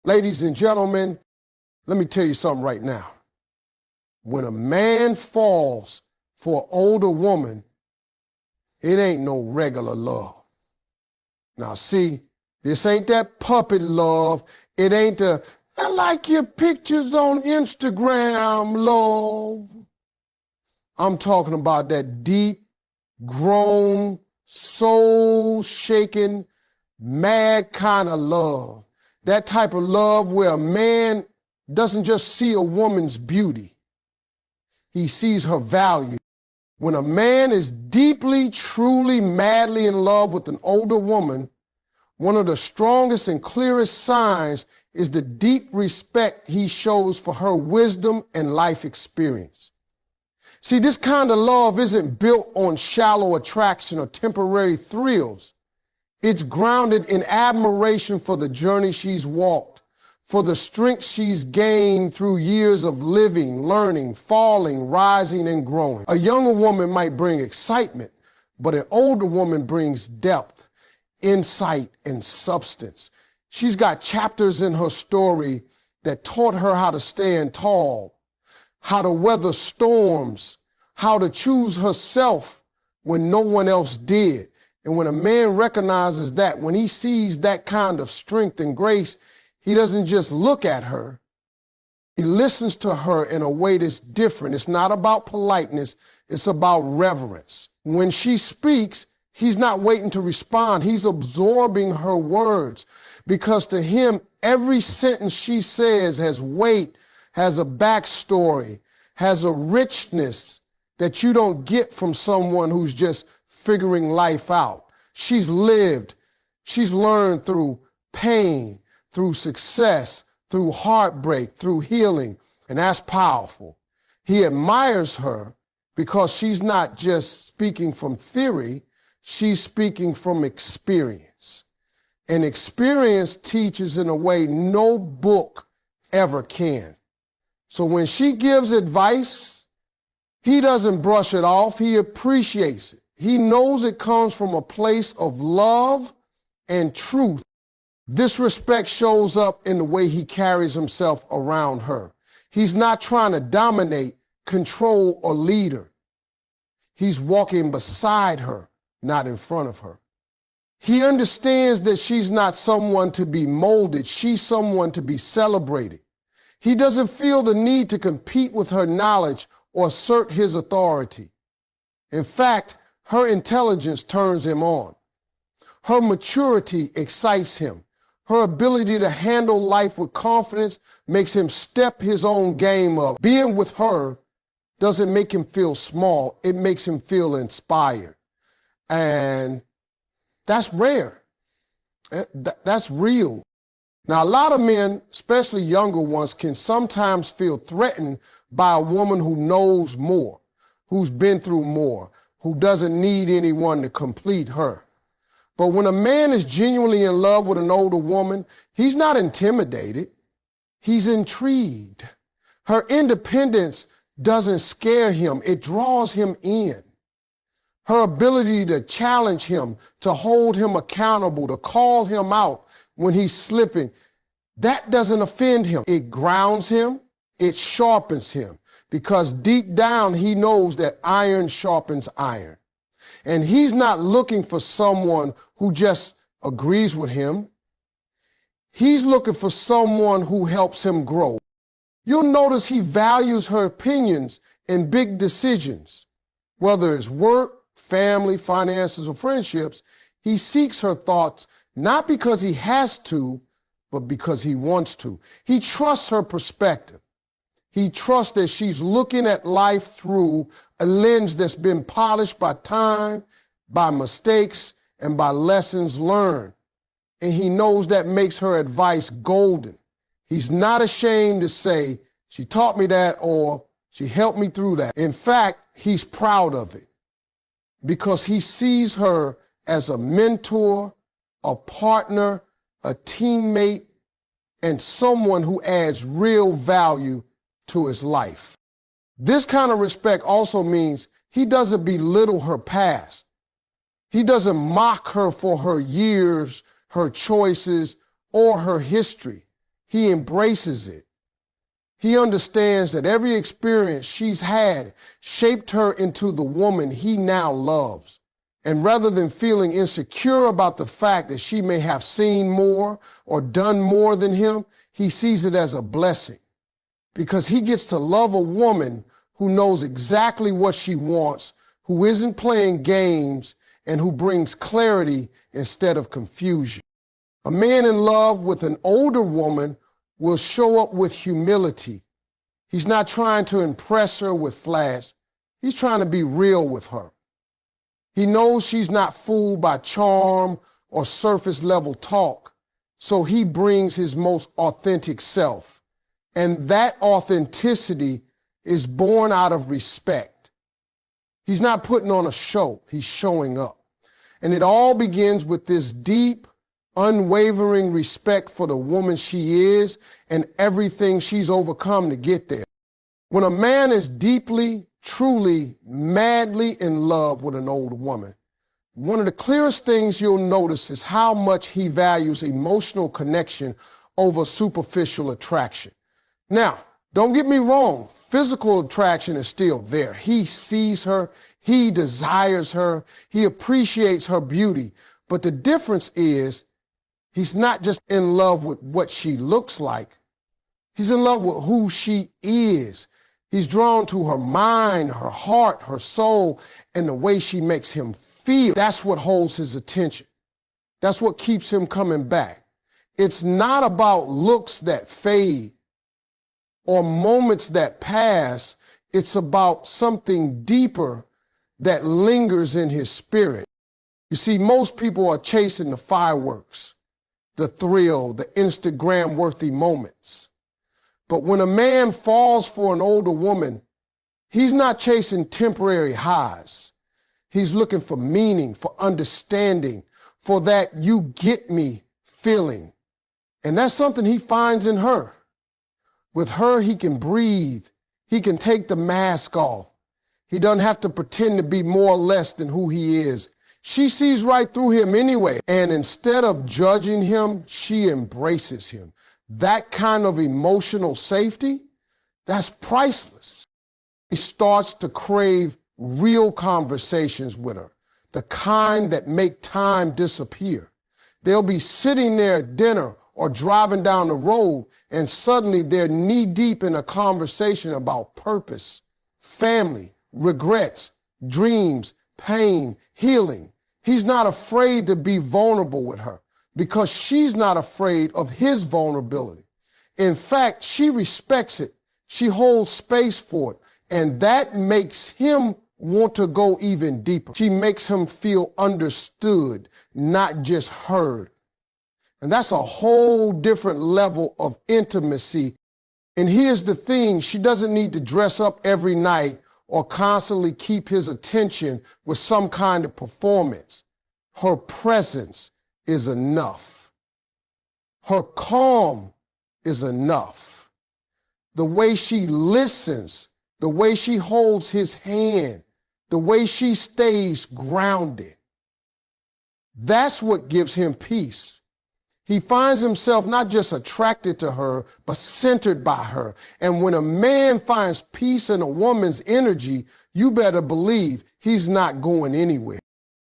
Ladies and gentlemen, let me tell you something right now. When a man falls for an older woman, it ain't no regular love. Now see, this ain't that puppet love. It ain't the, I like your pictures on Instagram love. I'm talking about that deep, grown, soul-shaking, mad kind of love. That type of love where a man doesn't just see a woman's beauty. He sees her value. When a man is deeply, truly, madly in love with an older woman, one of the strongest and clearest signs is the deep respect he shows for her wisdom and life experience. See, this kind of love isn't built on shallow attraction or temporary thrills. It's grounded in admiration for the journey she's walked, for the strength she's gained through years of living, learning, falling, rising, and growing. A younger woman might bring excitement, but an older woman brings depth, insight, and substance. She's got chapters in her story that taught her how to stand tall, how to weather storms, how to choose herself when no one else did. And when a man recognizes that, when he sees that kind of strength and grace, he doesn't just look at her. He listens to her in a way that's different. It's not about politeness. It's about reverence. When she speaks, he's not waiting to respond. He's absorbing her words because to him, every sentence she says has weight, has a backstory, has a richness that you don't get from someone who's just figuring life out. She's lived, she's learned through pain, through success, through heartbreak, through healing, and that's powerful. He admires her because she's not just speaking from theory, she's speaking from experience. And experience teaches in a way no book ever can. So when she gives advice, he doesn't brush it off, he appreciates it. He knows it comes from a place of love and truth. This respect shows up in the way he carries himself around her. He's not trying to dominate, control, or lead her. He's walking beside her, not in front of her. He understands that she's not someone to be molded. She's someone to be celebrated. He doesn't feel the need to compete with her knowledge or assert his authority. In fact, her intelligence turns him on. Her maturity excites him. Her ability to handle life with confidence makes him step his own game up. Being with her doesn't make him feel small. It makes him feel inspired. And that's rare. That's real. Now, a lot of men, especially younger ones, can sometimes feel threatened by a woman who knows more, who's been through more, who doesn't need anyone to complete her. But when a man is genuinely in love with an older woman, he's not intimidated. He's intrigued. Her independence doesn't scare him. It draws him in. Her ability to challenge him, to hold him accountable, to call him out when he's slipping, that doesn't offend him. It grounds him. It sharpens him. Because deep down, he knows that iron sharpens iron. And he's not looking for someone who just agrees with him. He's looking for someone who helps him grow. You'll notice he values her opinions in big decisions. Whether it's work, family, finances, or friendships, he seeks her thoughts not because he has to, but because he wants to. He trusts her perspective. He trusts that she's looking at life through a lens that's been polished by time, by mistakes, and by lessons learned. And he knows that makes her advice golden. He's not ashamed to say, she taught me that, or she helped me through that. In fact, he's proud of it because he sees her as a mentor, a partner, a teammate, and someone who adds real value to his life. This kind of respect also means he doesn't belittle her past. He doesn't mock her for her years, her choices, or her history. He embraces it. He understands that every experience she's had shaped her into the woman he now loves. And rather than feeling insecure about the fact that she may have seen more or done more than him, he sees it as a blessing, because he gets to love a woman who knows exactly what she wants, who isn't playing games, and who brings clarity instead of confusion. A man in love with an older woman will show up with humility. He's not trying to impress her with flash. He's trying to be real with her. He knows she's not fooled by charm or surface level talk, so he brings his most authentic self. And that authenticity is born out of respect. He's not putting on a show, he's showing up. And it all begins with this deep, unwavering respect for the woman she is and everything she's overcome to get there. When a man is deeply, truly, madly in love with an older woman, one of the clearest things you'll notice is how much he values emotional connection over superficial attraction. Now, don't get me wrong, physical attraction is still there. He sees her, he desires her, he appreciates her beauty. But the difference is, he's not just in love with what she looks like. He's in love with who she is. He's drawn to her mind, her heart, her soul, and the way she makes him feel. That's what holds his attention. That's what keeps him coming back. It's not about looks that fade or moments that pass. It's about something deeper that lingers in his spirit. You see, most people are chasing the fireworks, the thrill, the Instagram-worthy moments. But when a man falls for an older woman, he's not chasing temporary highs. He's looking for meaning, for understanding, for that you get me feeling. And that's something he finds in her. With her, he can breathe. He can take the mask off. He doesn't have to pretend to be more or less than who he is. She sees right through him anyway. And instead of judging him, she embraces him. That kind of emotional safety, that's priceless. He starts to crave real conversations with her, the kind that make time disappear. They'll be sitting there at dinner or driving down the road, and suddenly they're knee-deep in a conversation about purpose, family, regrets, dreams, pain, healing. He's not afraid to be vulnerable with her, because she's not afraid of his vulnerability. In fact, she respects it. She holds space for it. And that makes him want to go even deeper. She makes him feel understood, not just heard. And that's a whole different level of intimacy. And here's the thing, she doesn't need to dress up every night or constantly keep his attention with some kind of performance. Her presence is enough. Her calm is enough. The way she listens, the way she holds his hand, the way she stays grounded, that's what gives him peace. He finds himself not just attracted to her, but centered by her. And when a man finds peace in a woman's energy, you better believe he's not going anywhere.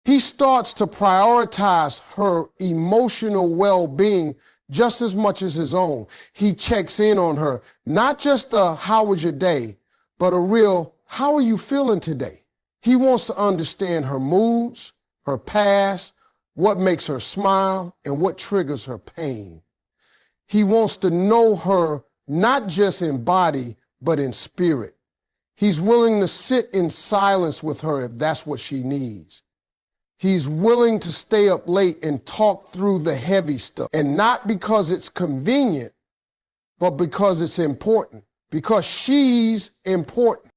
He starts to prioritize her emotional well-being just as much as his own. He checks in on her, not just a "how was your day," but a real "how are you feeling today?" He wants to understand her moods, her past, what makes her smile, and what triggers her pain. He wants to know her not just in body, but in spirit. He's willing to sit in silence with her if that's what she needs. He's willing to stay up late and talk through the heavy stuff. And not because it's convenient, but because it's important. Because she's important.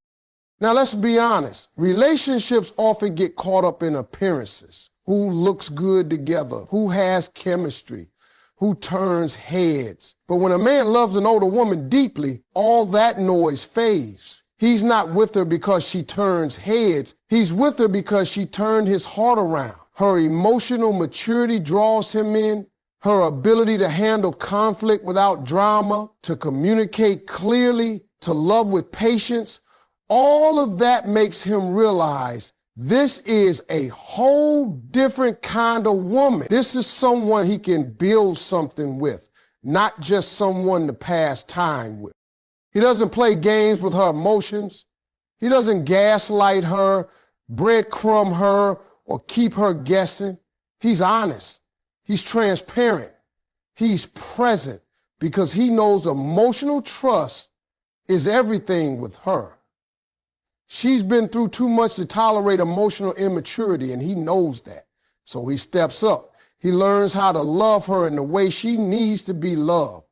Now let's be honest. Relationships often get caught up in appearances. Who looks good together? Who has chemistry? Who turns heads? But when a man loves an older woman deeply, all that noise fades. He's not with her because she turns heads. He's with her because she turned his heart around. Her emotional maturity draws him in. her ability to handle conflict without drama, to communicate clearly, to love with patience, all of that makes him realize this is a whole different kind of woman. This is someone he can build something with, not just someone to pass time with. He doesn't play games with her emotions. He doesn't gaslight her, breadcrumb her, or keep her guessing. He's honest. He's transparent. He's present because he knows emotional trust is everything with her. She's been through too much to tolerate emotional immaturity, and he knows that. So he steps up. He learns how to love her in the way she needs to be loved.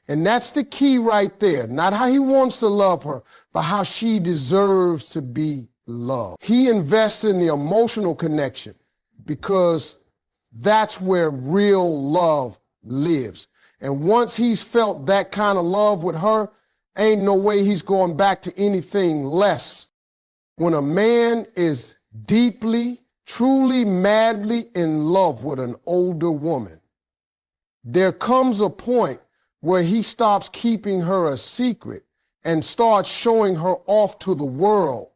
And that's the key right there. Not how he wants to love her, but how she deserves to be loved. He invests in the emotional connection because that's where real love lives. And once he's felt that kind of love with her, ain't no way he's going back to anything less. When a man is deeply, truly, madly in love with an older woman, there comes a point where he stops keeping her a secret and starts showing her off to the world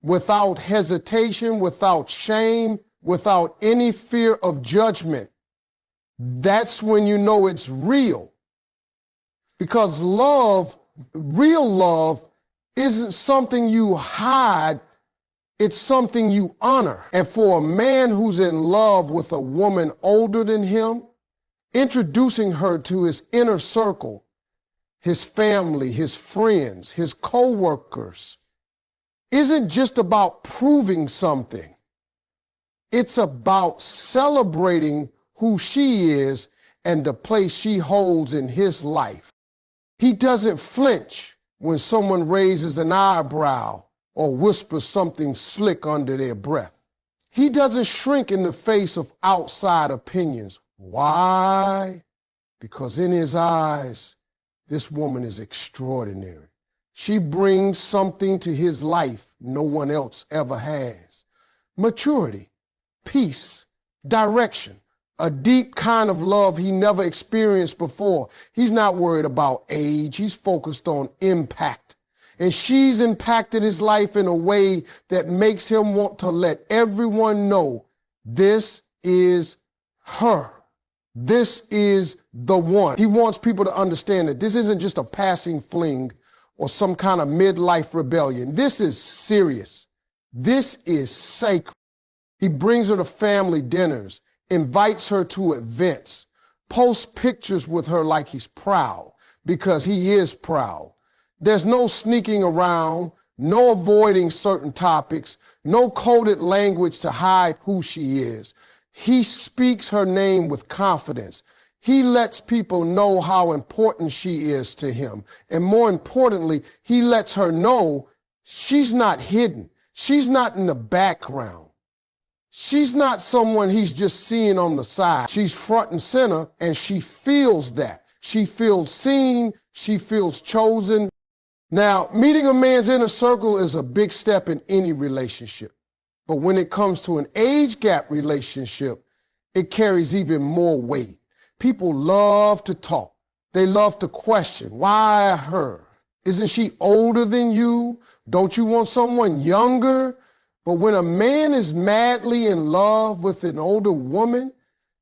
without hesitation, without shame, without any fear of judgment. That's when you know it's real. Because love, real love, isn't something you hide, it's something you honor. And for a man who's in love with a woman older than him, introducing her to his inner circle, his family, his friends, his co-workers, isn't just about proving something. It's about celebrating who she is and the place she holds in his life. He doesn't flinch when someone raises an eyebrow or whispers something slick under their breath. He doesn't shrink in the face of outside opinions. Why? Because in his eyes, this woman is extraordinary. She brings something to his life no one else ever has. Maturity, peace, direction, a deep kind of love he never experienced before. He's not worried about age. He's focused on impact. And she's impacted his life in a way that makes him want to let everyone know this is her. This is the one. He wants people to understand that this isn't just a passing fling or some kind of midlife rebellion. This is serious. This is sacred. He brings her to family dinners, invites her to events, posts pictures with her like he's proud, because he is proud. There's no sneaking around, no avoiding certain topics, no coded language to hide who she is. He speaks her name with confidence. He lets people know how important she is to him. And more importantly, he lets her know she's not hidden. She's not in the background. She's not someone he's just seeing on the side. She's front and center, and she feels that. She feels seen. She feels chosen. Now, meeting a man's inner circle is a big step in any relationship. But when it comes to an age gap relationship, it carries even more weight. People love to talk. They love to question. Why her? Isn't she older than you? Don't you want someone younger? But when a man is madly in love with an older woman,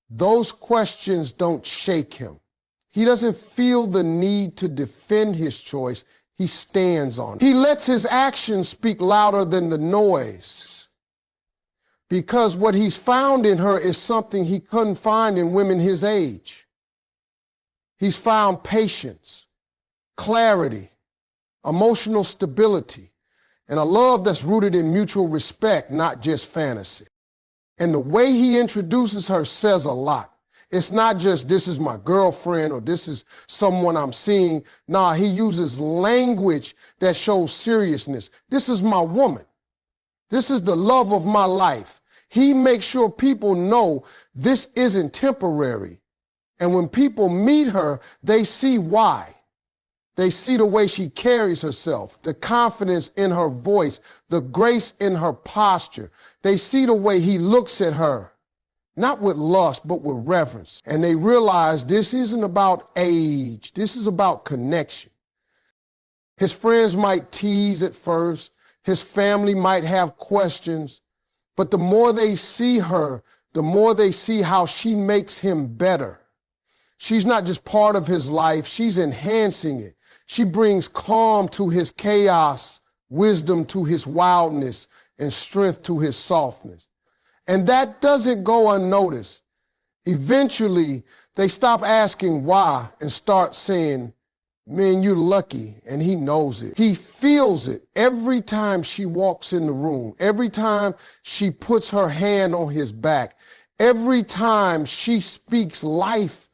those questions don't shake him. He doesn't feel the need to defend his choice. He stands on it. He lets his actions speak louder than the noise, because what he's found in her is something he couldn't find in women his age. He's found patience, clarity, emotional stability, and a love that's rooted in mutual respect, not just fantasy. And the way he introduces her says a lot. It's not just, this is my girlfriend or this is someone I'm seeing. Nah, he uses language that shows seriousness. This is my woman. This is the love of my life. He makes sure people know this isn't temporary. And when people meet her, they see why. They see the way she carries herself, the confidence in her voice, the grace in her posture. They see the way he looks at her. not with lust, but with reverence. And they realize this isn't about age. This is about connection. His friends might tease at first. His family might have questions. But the more they see her, the more they see how she makes him better. She's not just part of his life, she's enhancing it. She brings calm to his chaos, wisdom to his wildness, and strength to his softness. And that doesn't go unnoticed. Eventually, they stop asking why and start saying, man, you're lucky, and he knows it. He feels it every time she walks in the room, every time she puts her hand on his back, every time she speaks life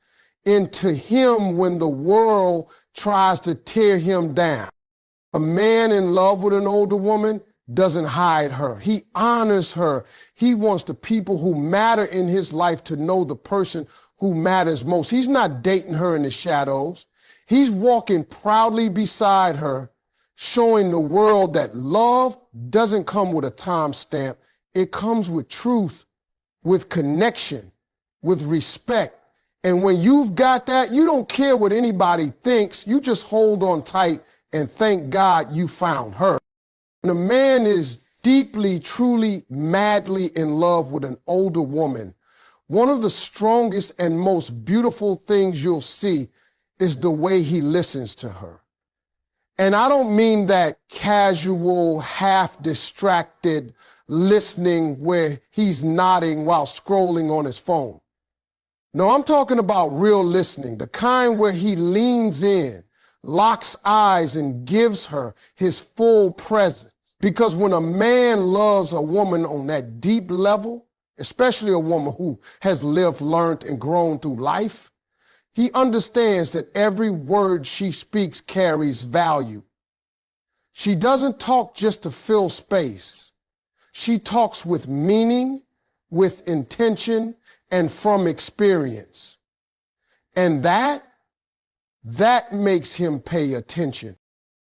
into him when the world tries to tear him down. A man in love with an older woman doesn't hide her. He honors her. He wants the people who matter in his life to know the person who matters most. He's not dating her in the shadows. He's walking proudly beside her, showing the world that love doesn't come with a timestamp. It comes with truth, with connection, with respect. And when you've got that, you don't care what anybody thinks. You just hold on tight and thank God you found her. When a man is deeply, truly, madly in love with an older woman, one of the strongest and most beautiful things you'll see is the way he listens to her. And I don't mean that casual, half-distracted listening where he's nodding while scrolling on his phone. No, I'm talking about real listening, the kind where he leans in, locks eyes, and gives her his full presence. Because when a man loves a woman on that deep level, especially a woman who has lived, learned, and grown through life, he understands that every word she speaks carries value. She doesn't talk just to fill space. She talks with meaning, with intention, and from experience. And that makes him pay attention.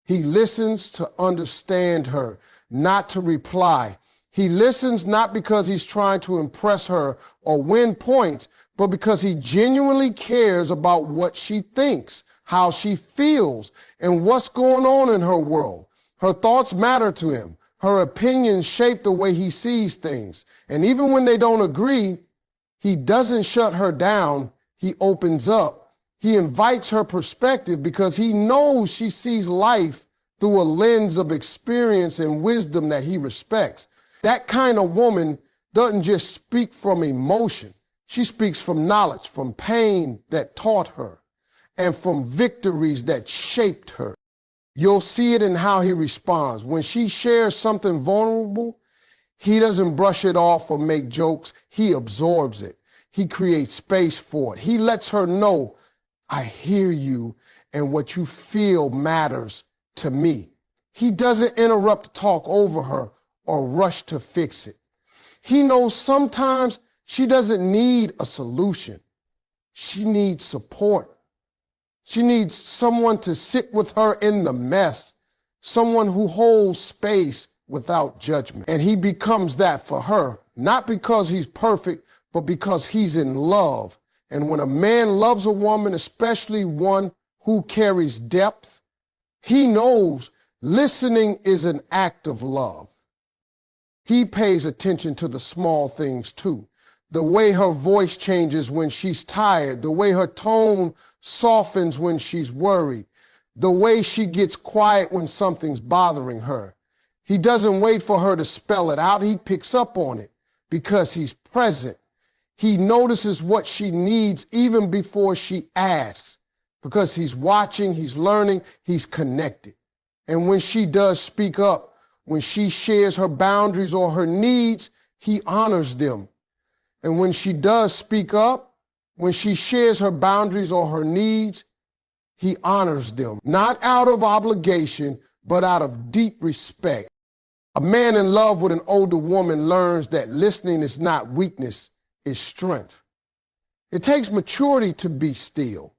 He listens to understand her, not to reply. He listens not because he's trying to impress her or win points, but because he genuinely cares about what she thinks, how she feels, and what's going on in her world. Her thoughts matter to him. Her opinions shape the way he sees things. And even when they don't agree, he doesn't shut her down. He opens up. He invites her perspective because he knows she sees life through a lens of experience and wisdom that he respects. That kind of woman doesn't just speak from emotion. She speaks from knowledge, from pain that taught her, and from victories that shaped her. You'll see it in how he responds. When she shares something vulnerable, he doesn't brush it off or make jokes. He absorbs it. He creates space for it. He lets her know, I hear you, and what you feel matters to me. He doesn't interrupt to talk over her or rush to fix it. He knows sometimes she doesn't need a solution. She needs support. She needs someone to sit with her in the mess, someone who holds space without judgment. And he becomes that for her, not because he's perfect, but because he's in love. And when a man loves a woman, especially one who carries depth, he knows listening is an act of love. He pays attention to the small things too. The way her voice changes when she's tired, the way her tone softens when she's worried, the way she gets quiet when something's bothering her. He doesn't wait for her to spell it out. He picks up on it because he's present. He notices what she needs even before she asks because he's watching, he's learning, he's connected. And when she does speak up, when she shares her boundaries or her needs, he honors them. And when she does speak up, when she shares her boundaries or her needs, he honors them, not out of obligation, but out of deep respect. A man in love with an older woman learns that listening is not weakness, it's strength. It takes maturity to be still.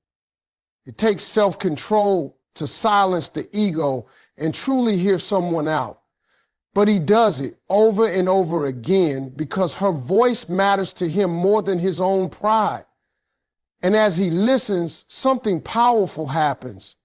It takes self-control to silence the ego and truly hear someone out. But he does it over and over again because her voice matters to him more than his own pride. And as he listens, something powerful happens.